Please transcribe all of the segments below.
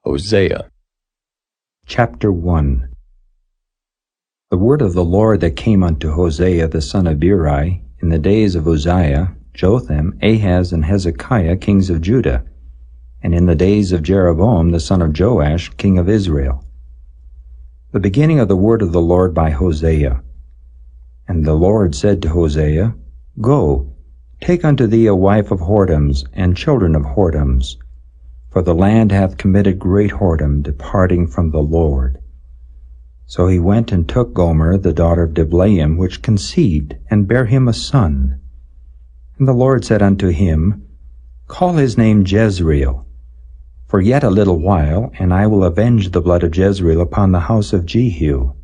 Hosea Chapter 1. The word of the Lord that came unto Hosea the son of Beeri in the days of Uzziah, Jotham, Ahaz, and Hezekiah, kings of Judah, and in the days of Jeroboam the son of Joash, king of Israel. The beginning of the word of the Lord by Hosea. And the Lord said to Hosea, Go, take unto thee a wife of whoredoms, and children of whoredoms, for the land hath committed great whoredom, departing from the Lord. So he went and took Gomer, the daughter of Diblaim, which conceived, and bare him a son. And the Lord said unto him, Call his name Jezreel, for yet a little while, and I will avenge the blood of Jezreel upon the house of Jehu,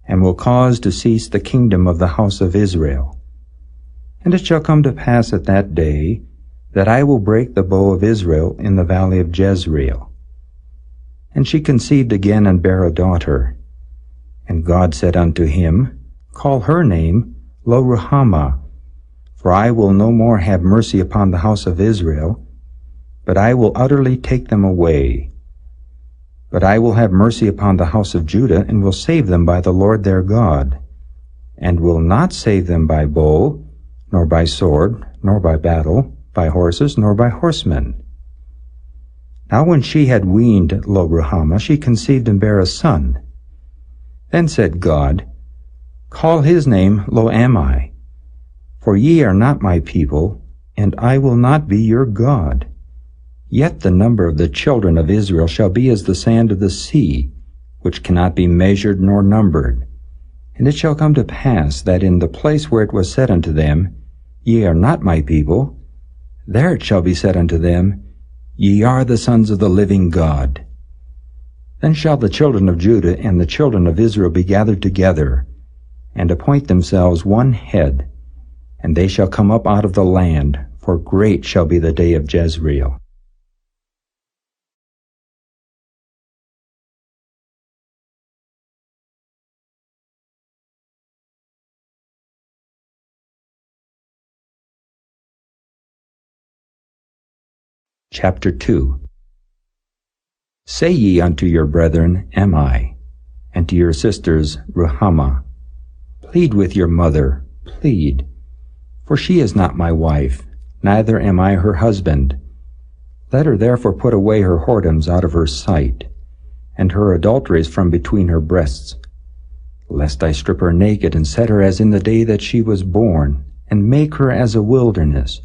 and will cause to cease the kingdom of the house of Israel. And it shall come to pass at that day, that I will break the bow of Israel in the valley of Jezreel. And she conceived again and bare a daughter. And God said unto him, Call her name Lo-ruhamah, for I will no more have mercy upon the house of Israel, but I will utterly take them away. But I will have mercy upon the house of Judah, and will save them by the Lord their God, and will not save them by bow, nor by sword, nor by battle, by horses, nor by horsemen. Now when she had weaned Lo-ruhamah, she conceived and bare a son. Then said God, Call his name Lo-ammi, for ye are not my people, and I will not be your God. Yet the number of the children of Israel shall be as the sand of the sea, which cannot be measured nor numbered. And it shall come to pass that in the place where it was said unto them, Ye are not my people, there it shall be said unto them, Ye are the sons of the living God. Then shall the children of Judah and the children of Israel be gathered together, and appoint themselves one head, and they shall come up out of the land, for great shall be the day of Jezreel. Chapter 2. Say ye unto your brethren, Ammi, and to your sisters, Ruhamah, Plead with your mother, plead, for she is not my wife, neither am I her husband. Let her therefore put away her whoredoms out of her sight, and her adulteries from between her breasts, lest I strip her naked, and set her as in the day that she was born, and make her as a wilderness,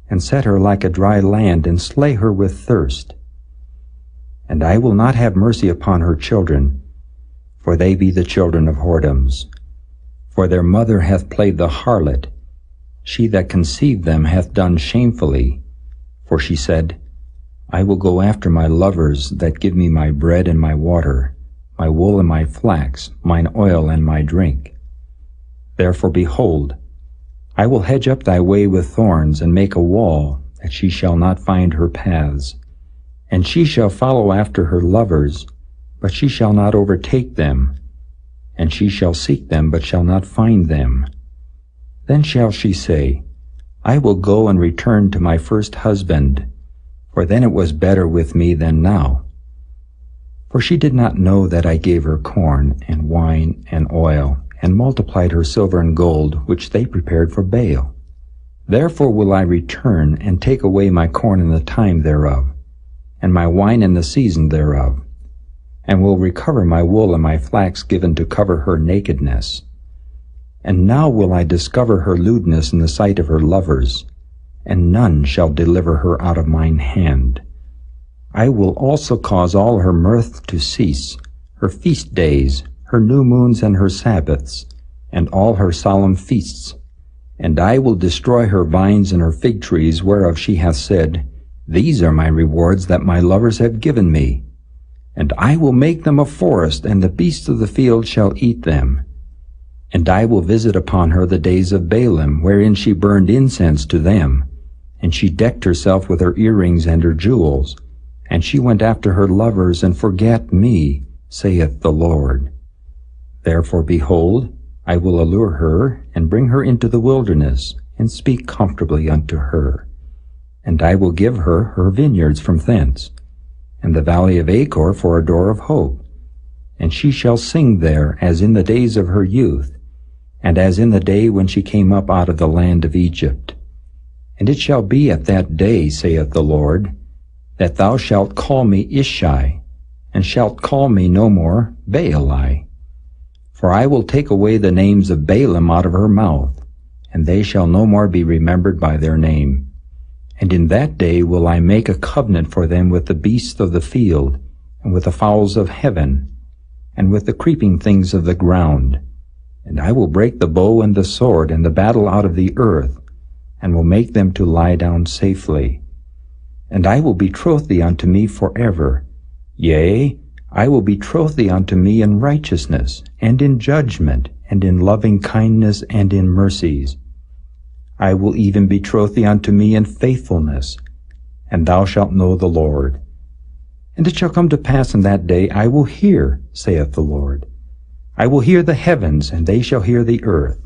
and set her like a dry land, and slay her with thirst. And I will not have mercy upon her children, for they be the children of whoredoms. For their mother hath played the harlot, she that conceived them hath done shamefully. For she said, I will go after my lovers that give me my bread and my water, my wool and my flax, mine oil and my drink. Therefore, behold, I will hedge up thy way with thorns, and make a wall, that she shall not find her paths. And she shall follow after her lovers, but she shall not overtake them. And she shall seek them, but shall not find them. Then shall she say, I will go and return to my first husband, for then it was better with me than now. For she did not know that I gave her corn, and wine, and oil, and multiplied her silver and gold, which they prepared for Baal. Therefore will I return, and take away my corn in the time thereof, and my wine in the season thereof, and will recover my wool and my flax given to cover her nakedness. And now will I discover her lewdness in the sight of her lovers, and none shall deliver her out of mine hand. I will also cause all her mirth to cease, her feast days, her new moons and her Sabbaths, and all her solemn feasts. And I will destroy her vines and her fig trees, whereof she hath said, These are my rewards that my lovers have given me. And I will make them a forest, and the beasts of the field shall eat them. And I will visit upon her the days of Baalim, wherein she burned incense to them. And she decked herself with her earrings and her jewels. And she went after her lovers, and forgat me, saith the Lord. Therefore, behold, I will allure her, and bring her into the wilderness, and speak comfortably unto her. And I will give her her vineyards from thence, and the valley of Achor for a door of hope. And she shall sing there as in the days of her youth, and as in the day when she came up out of the land of Egypt. And it shall be at that day, saith the Lord, that thou shalt call me Ishai, and shalt call me no more Baali. For I will take away the names of Baalim out of her mouth, and they shall no more be remembered by their name. And in that day will I make a covenant for them with the beasts of the field, and with the fowls of heaven, and with the creeping things of the ground. And I will break the bow and the sword and the battle out of the earth, and will make them to lie down safely. And I will betroth thee unto me forever. Yea, I will betroth thee unto me in righteousness, and in judgment, and in loving kindness, and in mercies. I will even betroth thee unto me in faithfulness, and thou shalt know the Lord. And it shall come to pass in that day, I will hear, saith the Lord. I will hear the heavens, and they shall hear the earth.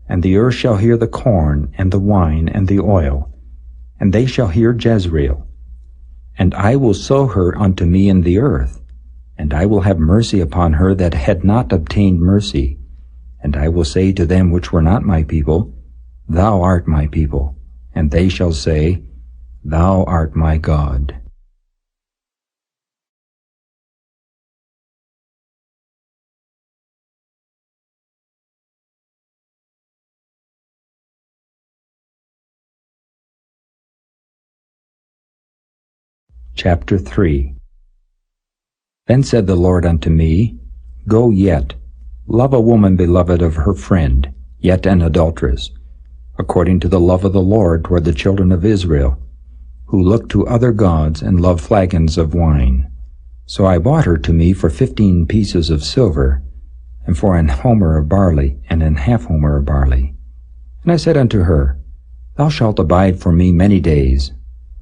And the earth shall hear the corn, and the wine, and the oil, and they shall hear Jezreel. And I will sow her unto me in the earth, and I will have mercy upon her that had not obtained mercy. And I will say to them which were not my people, Thou art my people. And they shall say, Thou art my God. Chapter 3. Then said the Lord unto me, Go yet, love a woman beloved of her friend, yet an adulteress, according to the love of the Lord toward the children of Israel, who look to other gods and love flagons of wine. So I bought her to me for 15 pieces of silver, and for an homer of barley, and an half homer of barley. And I said unto her, Thou shalt abide for me many days.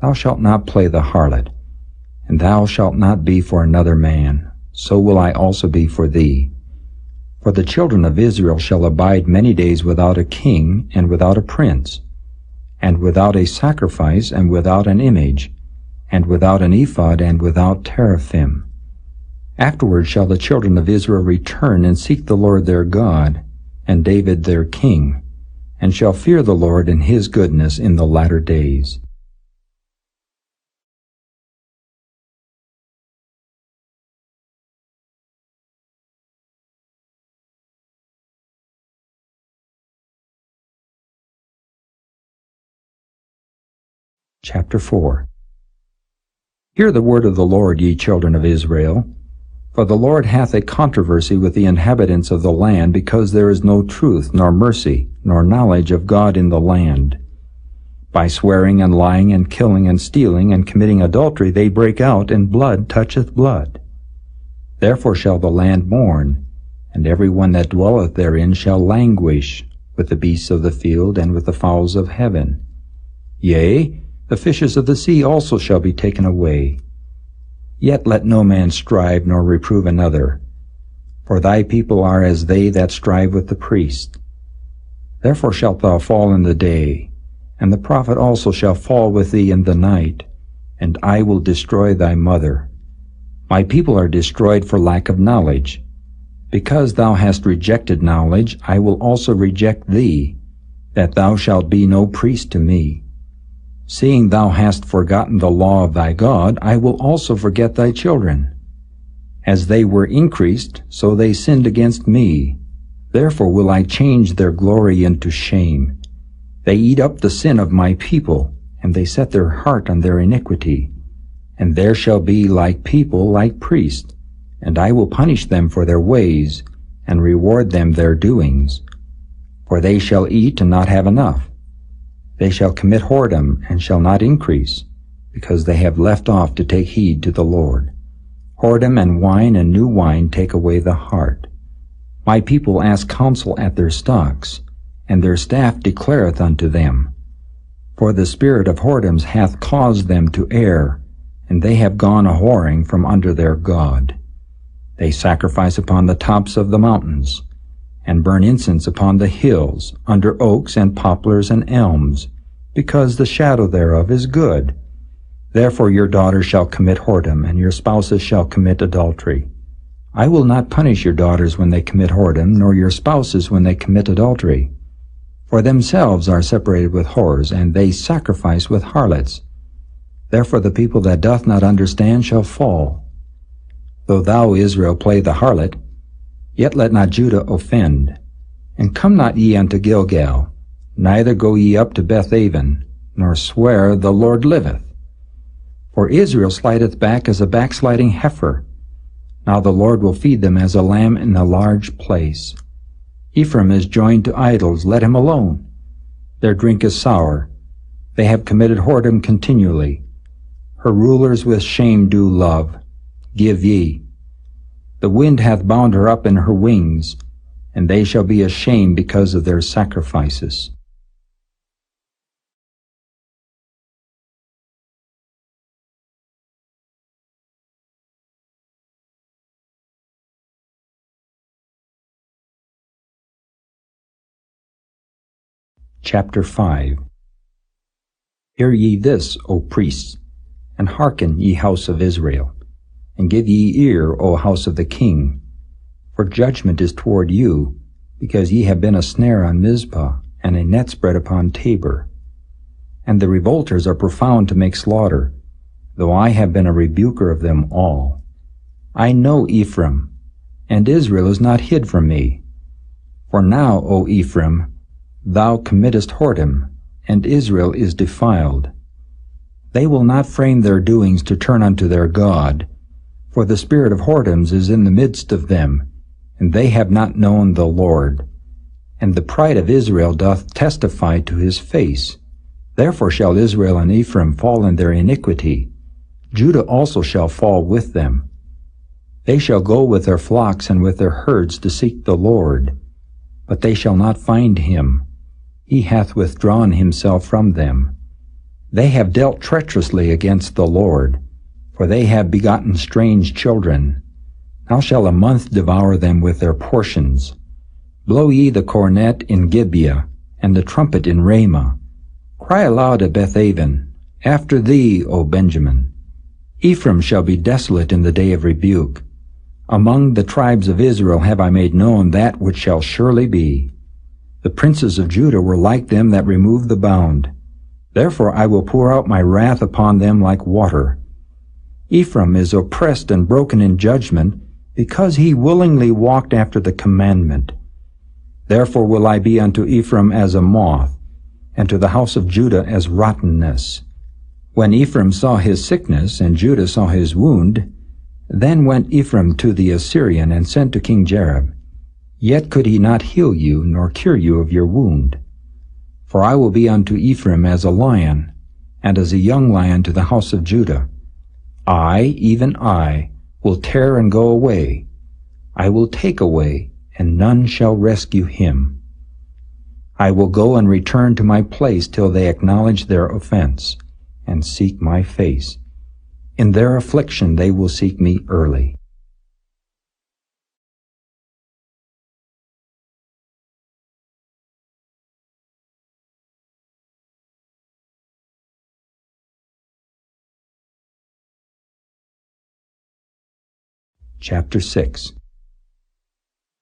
Thou shalt not play the harlot, and thou shalt not be for another man. So will I also be for thee. For the children of Israel shall abide many days without a king, and without a prince, and without a sacrifice, and without an image, and without an ephod, and without teraphim. Afterward shall the children of Israel return and seek the Lord their God, and David their king, and shall fear the Lord in his goodness in the latter days. Chapter 4. Hear the word of the Lord, ye children of Israel. For the Lord hath a controversy with the inhabitants of the land, because there is no truth, nor mercy, nor knowledge of God in the land. By swearing and lying and killing and stealing and committing adultery they break out, and blood toucheth blood. Therefore shall the land mourn, and every one that dwelleth therein shall languish, with the beasts of the field and with the fowls of heaven. Yea, the fishes of the sea also shall be taken away. Yet let no man strive nor reprove another, for thy people are as they that strive with the priest. Therefore shalt thou fall in the day, and the prophet also shall fall with thee in the night, and I will destroy thy mother. My people are destroyed for lack of knowledge. Because thou hast rejected knowledge, I will also reject thee, that thou shalt be no priest to me. Seeing thou hast forgotten the law of thy God, I will also forget thy children. As they were increased, so they sinned against me. Therefore will I change their glory into shame. They eat up the sin of my people, and they set their heart on their iniquity. And there shall be like people, like priests, and I will punish them for their ways, and reward them their doings. For they shall eat and not have enough. They shall commit whoredom, and shall not increase, because they have left off to take heed to the Lord. Whoredom and wine and new wine take away the heart. My people ask counsel at their stocks, and their staff declareth unto them. For the spirit of whoredoms hath caused them to err, and they have gone a-whoring from under their God. They sacrifice upon the tops of the mountains, and burn incense upon the hills, under oaks and poplars and elms, because the shadow thereof is good. Therefore your daughters shall commit whoredom, and your spouses shall commit adultery. I will not punish your daughters when they commit whoredom, nor your spouses when they commit adultery. For themselves are separated with whores, and they sacrifice with harlots. Therefore the people that doth not understand shall fall. Though thou, Israel, play the harlot, yet let not Judah offend. And come not ye unto Gilgal, neither go ye up to Bethaven, nor swear, The Lord liveth. For Israel slideth back as a backsliding heifer. Now the Lord will feed them as a lamb in a large place. Ephraim is joined to idols, let him alone. Their drink is sour. They have committed whoredom continually. Her rulers with shame do love. Give ye. The wind hath bound her up in her wings, and they shall be ashamed because of their sacrifices. Chapter 5. Hear ye this, O priests, and hearken, ye house of Israel, and give ye ear, O house of the king. For judgment is toward you, because ye have been a snare on Mizpah, and a net spread upon Tabor. And the revolters are profound to make slaughter, though I have been a rebuker of them all. I know Ephraim, and Israel is not hid from me. For now, O Ephraim, thou committest whoredom, and Israel is defiled. They will not frame their doings to turn unto their God, for the spirit of whoredoms is in the midst of them, and they have not known the Lord. And the pride of Israel doth testify to his face. Therefore shall Israel and Ephraim fall in their iniquity. Judah also shall fall with them. They shall go with their flocks and with their herds to seek the Lord, but they shall not find him. He hath withdrawn himself from them. They have dealt treacherously against the Lord, for they have begotten strange children. Now shall a month devour them with their portions. Blow ye the cornet in Gibeah, and the trumpet in Ramah. Cry aloud at Bethaven, after thee, O Benjamin. Ephraim shall be desolate in the day of rebuke. Among the tribes of Israel have I made known that which shall surely be. The princes of Judah were like them that remove the bound. Therefore I will pour out my wrath upon them like water. Ephraim is oppressed and broken in judgment, because he willingly walked after the commandment. Therefore will I be unto Ephraim as a moth, and to the house of Judah as rottenness. When Ephraim saw his sickness, and Judah saw his wound, then went Ephraim to the Assyrian, and sent to King Jareb. Yet could he not heal you, nor cure you of your wound. For I will be unto Ephraim as a lion, and as a young lion to the house of Judah. I, even I, will tear and go away. I will take away, and none shall rescue him. I will go and return to my place till they acknowledge their offense, and seek my face. In their affliction they will seek me early. Chapter 6.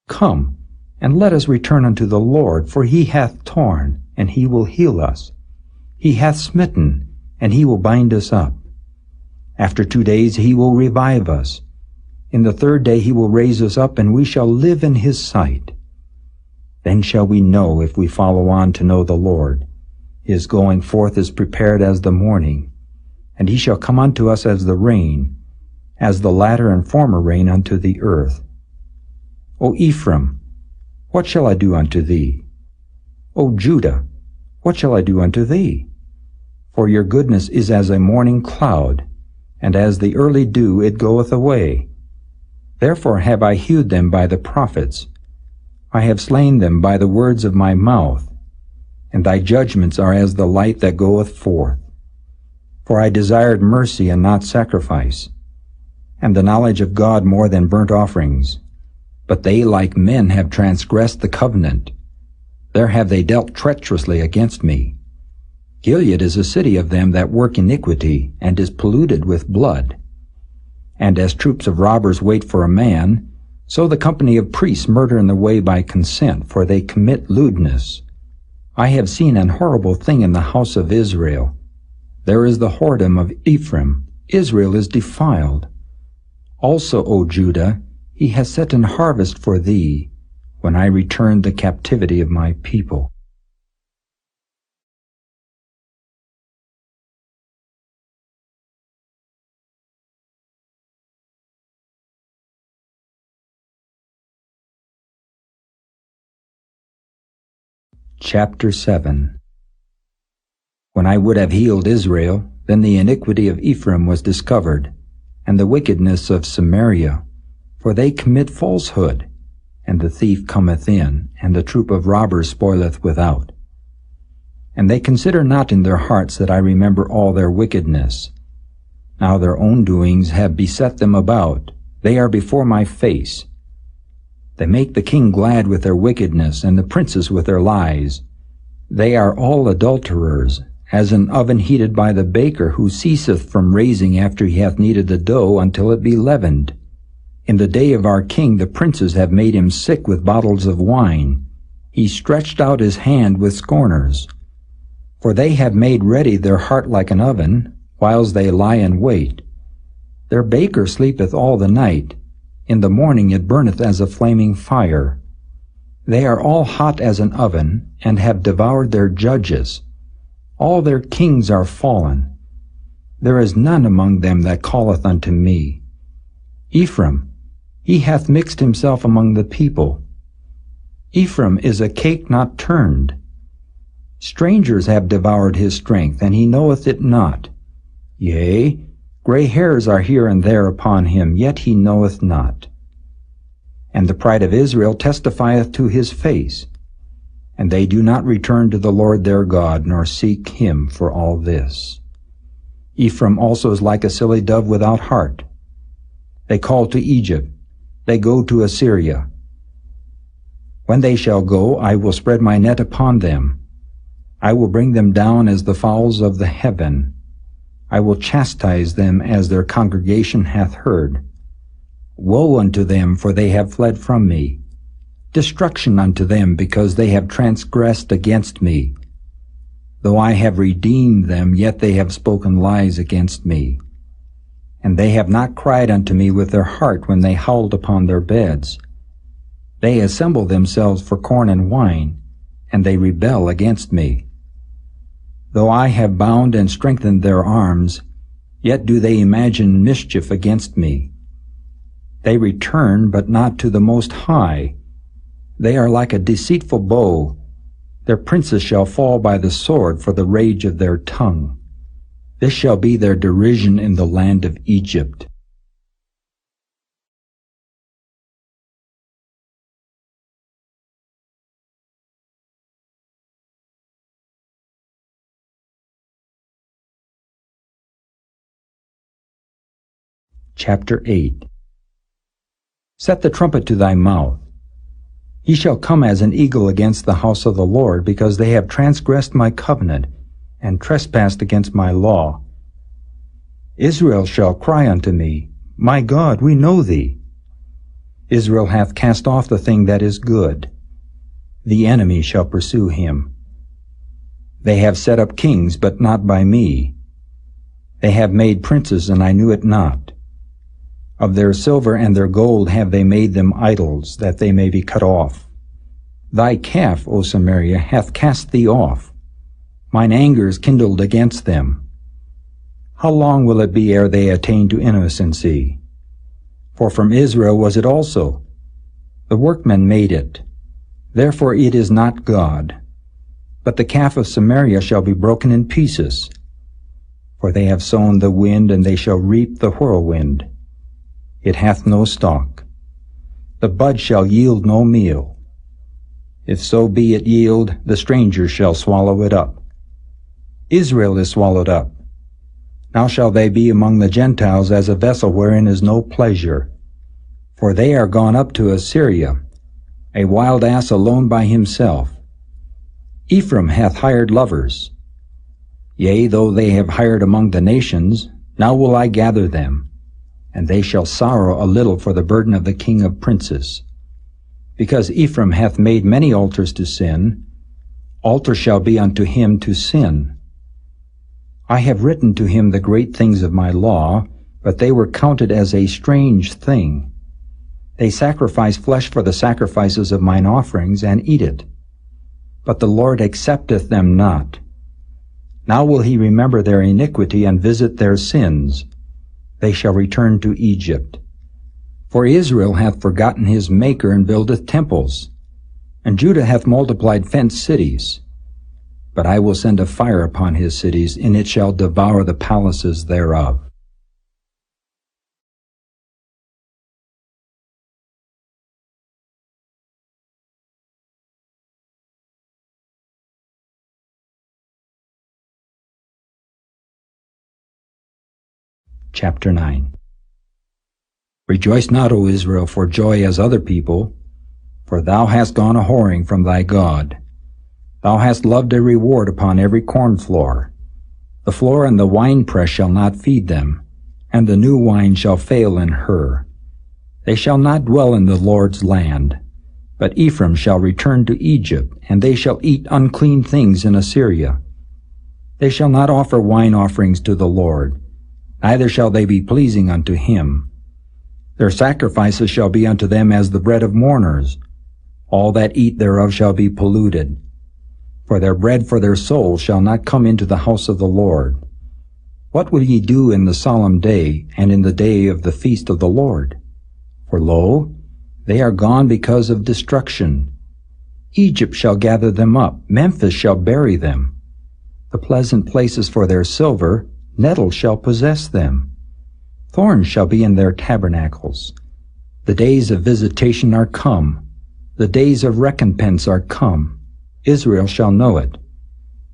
Come, and let us return unto the Lord, for he hath torn, and he will heal us. He hath smitten, and he will bind us up. After 2 days he will revive us. In the 3rd day he will raise us up, and we shall live in his sight. Then shall we know, if we follow on to know the Lord. His going forth is prepared as the morning, and he shall come unto us as the rain, as the latter and former rain unto the earth. O Ephraim, what shall I do unto thee? O Judah, what shall I do unto thee? For your goodness is as a morning cloud, and as the early dew it goeth away. Therefore have I hewed them by the prophets. I have slain them by the words of my mouth, and thy judgments are as the light that goeth forth. For I desired mercy and not sacrifice, and the knowledge of God more than burnt offerings. But they like men have transgressed the covenant. There have they dealt treacherously against me. Gilead is a city of them that work iniquity, and is polluted with blood. And as troops of robbers wait for a man, so the company of priests murder in the way by consent, for they commit lewdness. I have seen an horrible thing in the house of Israel. There is the whoredom of Ephraim. Israel is defiled. Also, O Judah, he has set an harvest for thee, when I return the captivity of my people. Chapter 7. When I would have healed Israel, then the iniquity of Ephraim was discovered, and the wickedness of Samaria. For they commit falsehood, and the thief cometh in, and the troop of robbers spoileth without. And they consider not in their hearts that I remember all their wickedness. Now their own doings have beset them about. They are before my face. They make the king glad with their wickedness, and the princes with their lies. They are all adulterers, as an oven heated by the baker, who ceaseth from raising after he hath kneaded the dough until it be leavened. In the day of our king the princes have made him sick with bottles of wine. He stretched out his hand with scorners. For they have made ready their heart like an oven, whiles they lie in wait. Their baker sleepeth all the night. In the morning it burneth as a flaming fire. They are all hot as an oven, and have devoured their judges. All their kings are fallen. There is none among them that calleth unto me. Ephraim, he hath mixed himself among the people. Ephraim is a cake not turned. Strangers have devoured his strength, and he knoweth it not. Yea, gray hairs are here and there upon him, yet he knoweth not. And the pride of Israel testifieth to his face, and they do not return to the Lord their God, nor seek him for all this. Ephraim also is like a silly dove without heart. They call to Egypt, they go to Assyria. When they shall go, I will spread my net upon them. I will bring them down as the fowls of the heaven. I will chastise them as their congregation hath heard. Woe unto them, for they have fled from me. Destruction unto them, because they have transgressed against me. Though I have redeemed them, yet they have spoken lies against me. And they have not cried unto me with their heart when they howled upon their beds. They assemble themselves for corn and wine, and they rebel against me. Though I have bound and strengthened their arms, yet do they imagine mischief against me. They return, but not to the Most High. They are like a deceitful bow. Their princes shall fall by the sword for the rage of their tongue. This shall be their derision in the land of Egypt. Chapter 8. Set the trumpet to thy mouth. He shall come as an eagle against the house of the Lord, because they have transgressed my covenant, and trespassed against my law. Israel shall cry unto me, My God, we know thee. Israel hath cast off the thing that is good. The enemy shall pursue him. They have set up kings, but not by me. They have made princes, and I knew it not. Of their silver and their gold have they made them idols, that they may be cut off. Thy calf, O Samaria, hath cast thee off. Mine anger is kindled against them. How long will it be ere they attain to innocency? For from Israel was it also. The workmen made it. Therefore it is not God. But the calf of Samaria shall be broken in pieces. For they have sown the wind, and they shall reap the whirlwind. It hath no stalk. The bud shall yield no meal. If so be it yield, the stranger shall swallow it up. Israel is swallowed up. Now shall they be among the Gentiles as a vessel wherein is no pleasure. For they are gone up to Assyria, a wild ass alone by himself. Ephraim hath hired lovers. Yea, though they have hired among the nations, now will I gather them, and they shall sorrow a little for the burden of the king of princes. Because Ephraim hath made many altars to sin, altar shall be unto him to sin. I have written to him the great things of my law, but they were counted as a strange thing. They sacrifice flesh for the sacrifices of mine offerings, and eat it. But the Lord accepteth them not. Now will he remember their iniquity, and visit their sins. They shall return to Egypt. For Israel hath forgotten his Maker, and buildeth temples, and Judah hath multiplied fenced cities. But I will send a fire upon his cities, and it shall devour the palaces thereof. Chapter 9. Rejoice not, O Israel, for joy as other people, for thou hast gone a-whoring from thy God. Thou hast loved a reward upon every corn floor. The floor and the winepress shall not feed them, and the new wine shall fail in her. They shall not dwell in the Lord's land, but Ephraim shall return to Egypt, and they shall eat unclean things in Assyria. They shall not offer wine offerings to the Lord, neither shall they be pleasing unto him. Their sacrifices shall be unto them as the bread of mourners. All that eat thereof shall be polluted. For their bread for their souls shall not come into the house of the Lord. What will ye do in the solemn day, and in the day of the feast of the Lord? For lo, they are gone because of destruction. Egypt shall gather them up, Memphis shall bury them. The pleasant places for their silver, nettles shall possess them. Thorns shall be in their tabernacles. The days of visitation are come. The days of recompense are come. Israel shall know it.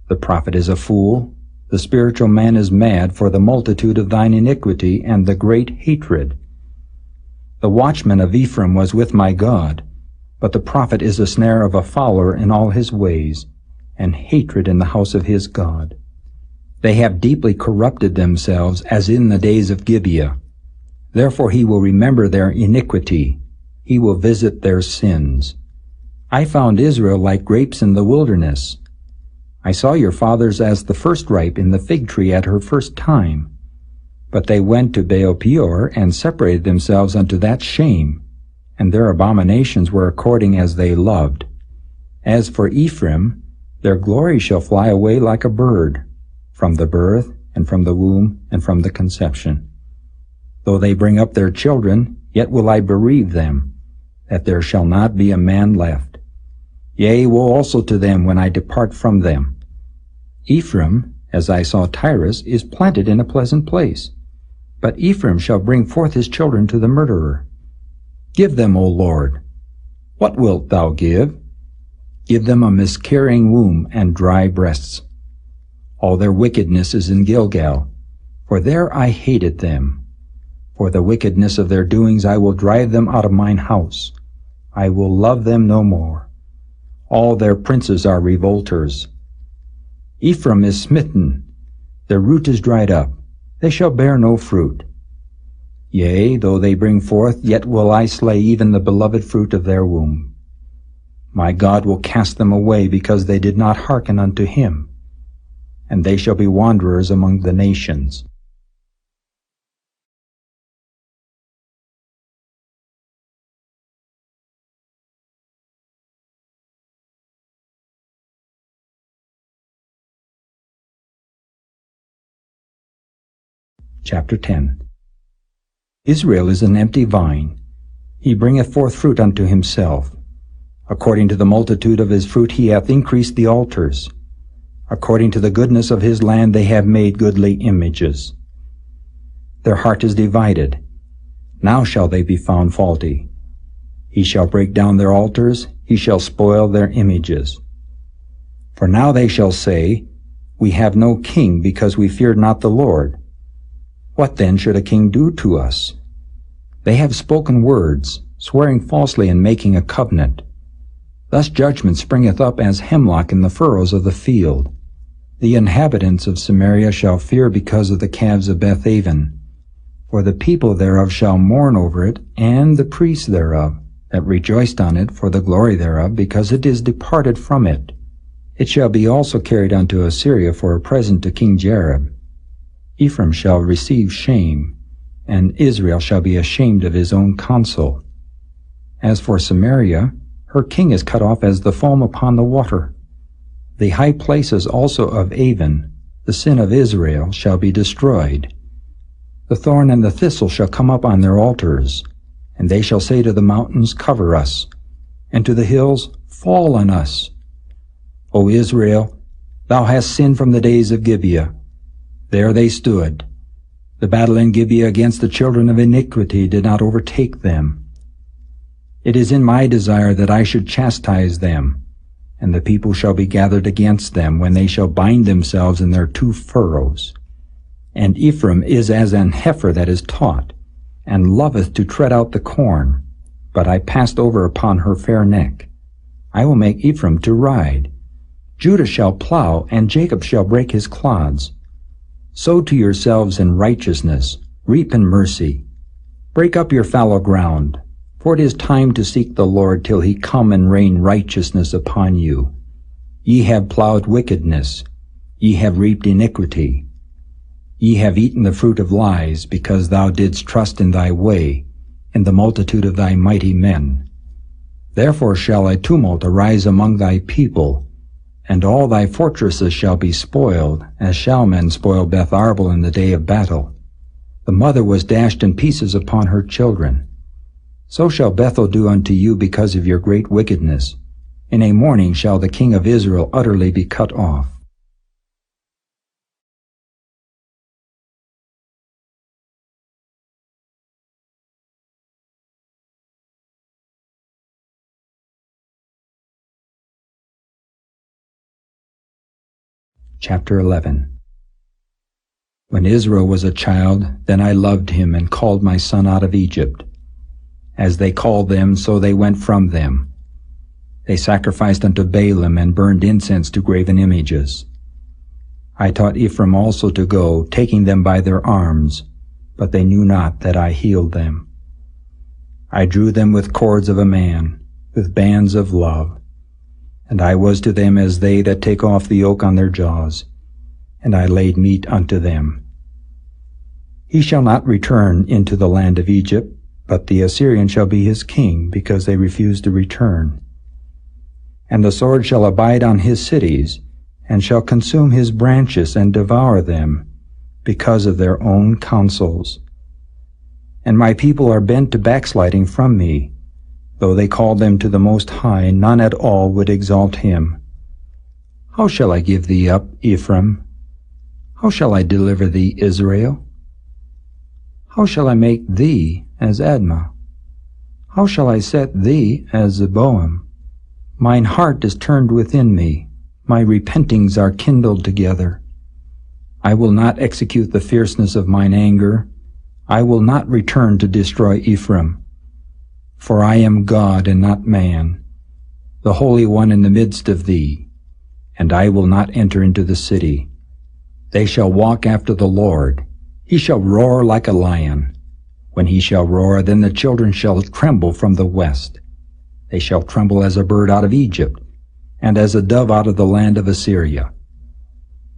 The prophet is a fool. The spiritual man is mad for the multitude of thine iniquity and the great hatred. The watchman of Ephraim was with my God, but the prophet is a snare of a fowler in all his ways, and hatred in the house of his God. They have deeply corrupted themselves as in the days of Gibeah. Therefore he will remember their iniquity. He will visit their sins. I found Israel like grapes in the wilderness. I saw your fathers as the first ripe in the fig tree at her first time. But they went to Baal-peor and separated themselves unto that shame, and their abominations were according as they loved. As for Ephraim, their glory shall fly away like a bird, from the birth, and from the womb, and from the conception. Though they bring up their children, yet will I bereave them, that there shall not be a man left. Yea, woe also to them when I depart from them. Ephraim, as I saw Tyrus, is planted in a pleasant place, but Ephraim shall bring forth his children to the murderer. Give them, O Lord. What wilt thou give? Give them a miscarrying womb and dry breasts. All their wickedness is in Gilgal, for there I hated them. For the wickedness of their doings I will drive them out of mine house. I will love them no more. All their princes are revolters. Ephraim is smitten, their root is dried up, they shall bear no fruit. Yea, though they bring forth, yet will I slay even the beloved fruit of their womb. My God will cast them away, because they did not hearken unto him, and they shall be wanderers among the nations. Chapter 10. Israel is an empty vine. He bringeth forth fruit unto himself. According to the multitude of his fruit he hath increased the altars. According to the goodness of his land they have made goodly images. Their heart is divided. Now shall they be found faulty. He shall break down their altars, he shall spoil their images. For now they shall say, We have no king, because we feared not the Lord. What then should a king do to us? They have spoken words, swearing falsely and making a covenant. Thus judgment springeth up as hemlock in the furrows of the field. The inhabitants of Samaria shall fear because of the calves of Bethaven, for the people thereof shall mourn over it, and the priests thereof, that rejoiced on it for the glory thereof, because it is departed from it. It shall be also carried unto Assyria for a present to King Jareb. Ephraim shall receive shame, and Israel shall be ashamed of his own counsel. As for Samaria, her king is cut off as the foam upon the water. The high places also of Avon, the sin of Israel, shall be destroyed. The thorn and the thistle shall come up on their altars, and they shall say to the mountains, Cover us, and to the hills, Fall on us. O Israel, thou hast sinned from the days of Gibeah. There they stood. The battle in Gibeah against the children of iniquity did not overtake them. It is in my desire that I should chastise them, and the people shall be gathered against them when they shall bind themselves in their 2 furrows. And Ephraim is as an heifer that is taught, and loveth to tread out the corn. But I passed over upon her fair neck. I will make Ephraim to ride. Judah shall plow, and Jacob shall break his clods. Sow to yourselves in righteousness, reap in mercy. Break up your fallow ground, for it is time to seek the Lord till he come and rain righteousness upon you. Ye have plowed wickedness, ye have reaped iniquity. Ye have eaten the fruit of lies, because thou didst trust in thy way, in the multitude of thy mighty men. Therefore shall a tumult arise among thy people, and all thy fortresses shall be spoiled, as shall men spoil Beth Arbel in the day of battle. The mother was dashed in pieces upon her children. So shall Bethel do unto you because of your great wickedness. In a morning shall the king of Israel utterly be cut off. Chapter 11. When Israel was a child, then I loved him and called my son out of Egypt. As they called them, so they went from them. They sacrificed unto Baalim and burned incense to graven images. I taught Ephraim also to go, taking them by their arms, but they knew not that I healed them. I drew them with cords of a man, with bands of love. And I was to them as they that take off the yoke on their jaws, and I laid meat unto them. He shall not return into the land of Egypt, but the Assyrian shall be his king, because they refuse to return. And the sword shall abide on his cities, and shall consume his branches and devour them, because of their own counsels. And my people are bent to backsliding from me. Though they called them to the Most High, none at all would exalt him. How shall I give thee up, Ephraim? How shall I deliver thee, Israel? How shall I make thee as Admah? How shall I set thee as Zeboim? Mine heart is turned within me, my repentings are kindled together. I will not execute the fierceness of mine anger, I will not return to destroy Ephraim. For I am God and not man, the Holy One in the midst of thee, and I will not enter into the city. They shall walk after the Lord, he shall roar like a lion. When he shall roar, then the children shall tremble from the west. They shall tremble as a bird out of Egypt, and as a dove out of the land of Assyria.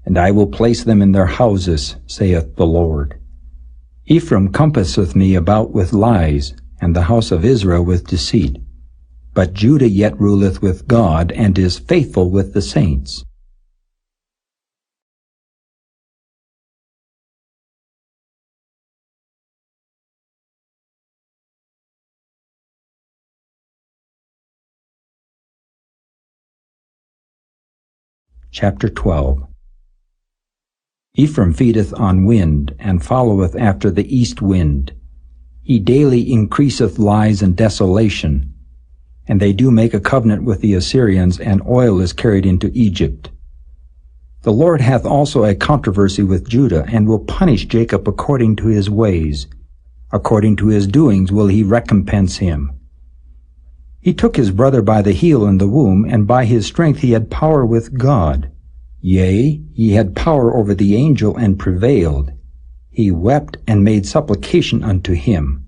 And I will place them in their houses, saith the Lord. Ephraim compasseth me about with lies, and the house of Israel with deceit. But Judah yet ruleth with God, and is faithful with the saints. Chapter 12. Ephraim feedeth on wind, and followeth after the east wind. He daily increaseth lies and desolation. And they do make a covenant with the Assyrians, and oil is carried into Egypt. The Lord hath also a controversy with Judah, and will punish Jacob according to his ways. According to his doings will he recompense him. He took his brother by the heel in the womb, and by his strength he had power with God. Yea, ye had power over the angel and prevailed. He wept and made supplication unto him.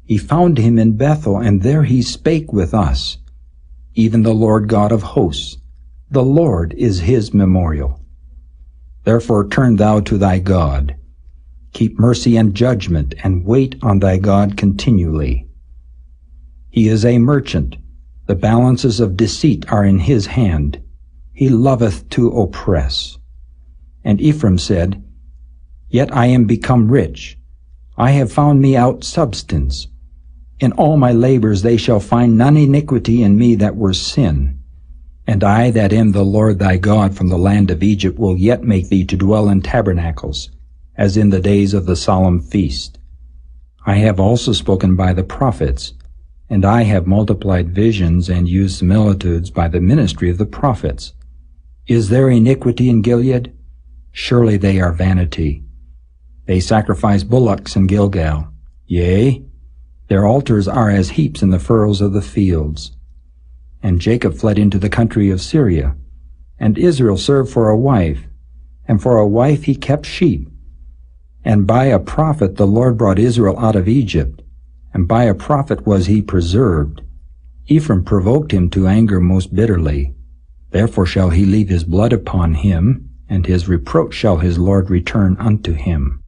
He found him in Bethel, and there he spake with us. Even the Lord God of hosts, the Lord is his memorial. Therefore turn thou to thy God. Keep mercy and judgment, and wait on thy God continually. He is a merchant. The balances of deceit are in his hand. He loveth to oppress. And Ephraim said, Yet I am become rich. I have found me out substance. In all my labors they shall find none iniquity in me that were sin. And I that am the Lord thy God from the land of Egypt will yet make thee to dwell in tabernacles, as in the days of the solemn feast. I have also spoken by the prophets, and I have multiplied visions and used similitudes by the ministry of the prophets. Is there iniquity in Gilead? Surely they are vanity. They sacrifice bullocks in Gilgal. Yea, their altars are as heaps in the furrows of the fields. And Jacob fled into the country of Syria, and Israel served for a wife, and for a wife he kept sheep. And by a prophet the Lord brought Israel out of Egypt, and by a prophet was he preserved. Ephraim provoked him to anger most bitterly. Therefore shall he leave his blood upon him, and his reproach shall his Lord return unto him.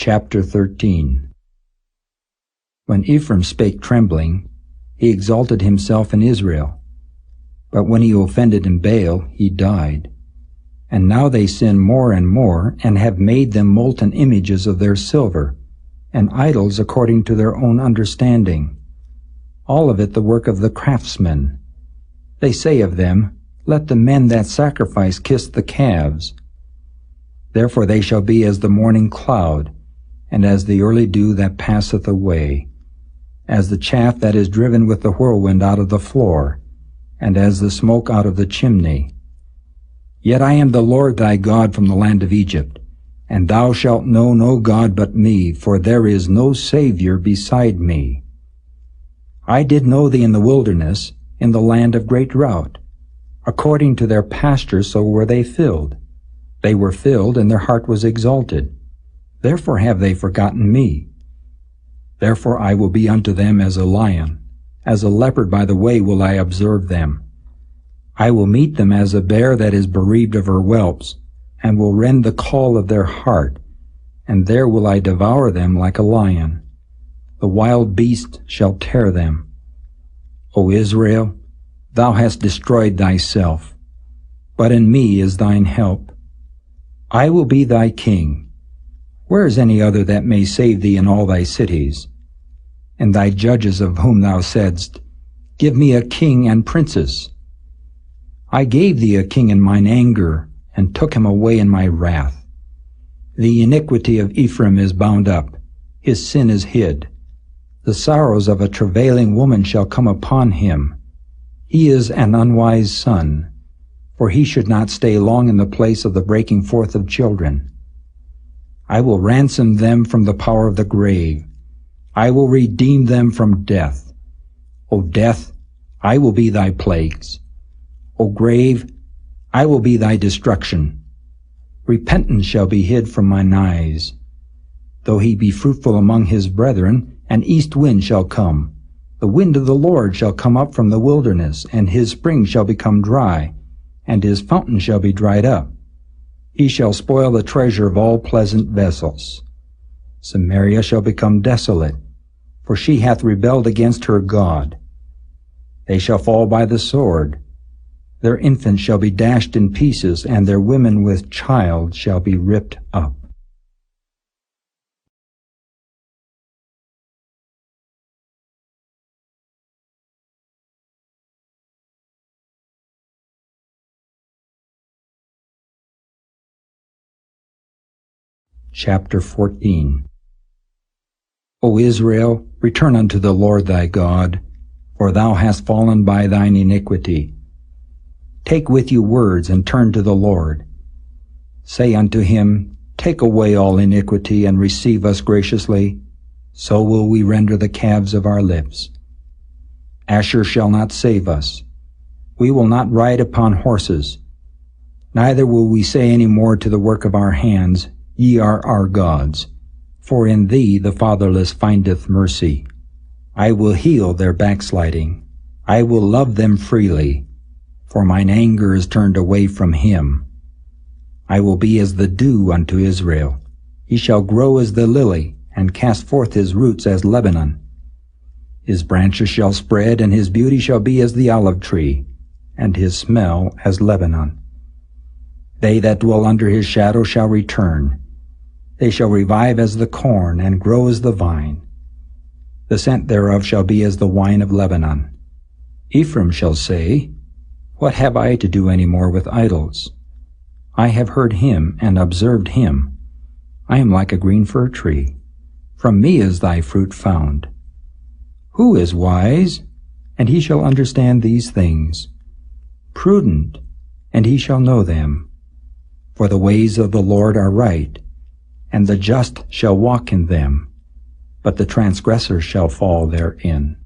Chapter 13. When Ephraim spake trembling, he exalted himself in Israel. But when he offended in Baal, he died. And now they sin more and more, and have made them molten images of their silver, and idols according to their own understanding. All of it the work of the craftsmen. They say of them, Let the men that sacrifice kiss the calves. Therefore they shall be as the morning cloud, and as the early dew that passeth away, as the chaff that is driven with the whirlwind out of the floor, and as the smoke out of the chimney. Yet I am the Lord thy God from the land of Egypt, and thou shalt know no God but me, for there is no Savior beside me. I did know thee in the wilderness, in the land of great drought. According to their pasture so were they filled. They were filled, and their heart was exalted. Therefore have they forgotten me. Therefore I will be unto them as a lion. As a leopard by the way will I observe them. I will meet them as a bear that is bereaved of her whelps, and will rend the caul of their heart, and there will I devour them like a lion. The wild beast shall tear them. O Israel, thou hast destroyed thyself, but in me is thine help. I will be thy king. Where is any other that may save thee in all thy cities? And thy judges of whom thou saidst, Give me a king and princes. I gave thee a king in mine anger, and took him away in my wrath. The iniquity of Ephraim is bound up, his sin is hid. The sorrows of a travailing woman shall come upon him. He is an unwise son, for he should not stay long in the place of the breaking forth of children. I will ransom them from the power of the grave. I will redeem them from death. O death, I will be thy plagues. O grave, I will be thy destruction. Repentance shall be hid from mine eyes. Though he be fruitful among his brethren, an east wind shall come. The wind of the Lord shall come up from the wilderness, and his spring shall become dry, and his fountain shall be dried up. He shall spoil the treasure of all pleasant vessels. Samaria shall become desolate, for she hath rebelled against her God. They shall fall by the sword. Their infants shall be dashed in pieces, and their women with child shall be ripped up. Chapter 14. O Israel, return unto the Lord thy God, for thou hast fallen by thine iniquity. Take with you words, and turn to the Lord. Say unto him, Take away all iniquity, and receive us graciously. So will we render the calves of our lips. Asher shall not save us. We will not ride upon horses. Neither will we say any more to the work of our hands, Ye are our gods. For in thee the fatherless findeth mercy. I will heal their backsliding. I will love them freely. For mine anger is turned away from him. I will be as the dew unto Israel. He shall grow as the lily, and cast forth his roots as Lebanon. His branches shall spread, and his beauty shall be as the olive tree, and his smell as Lebanon. They that dwell under his shadow shall return. They shall revive as the corn, and grow as the vine. The scent thereof shall be as the wine of Lebanon. Ephraim shall say, What have I to do any more with idols? I have heard him and observed him. I am like a green fir tree. From me is thy fruit found. Who is wise? And he shall understand these things. Prudent, and he shall know them. For the ways of the Lord are right, and the just shall walk in them, but the transgressor shall fall therein.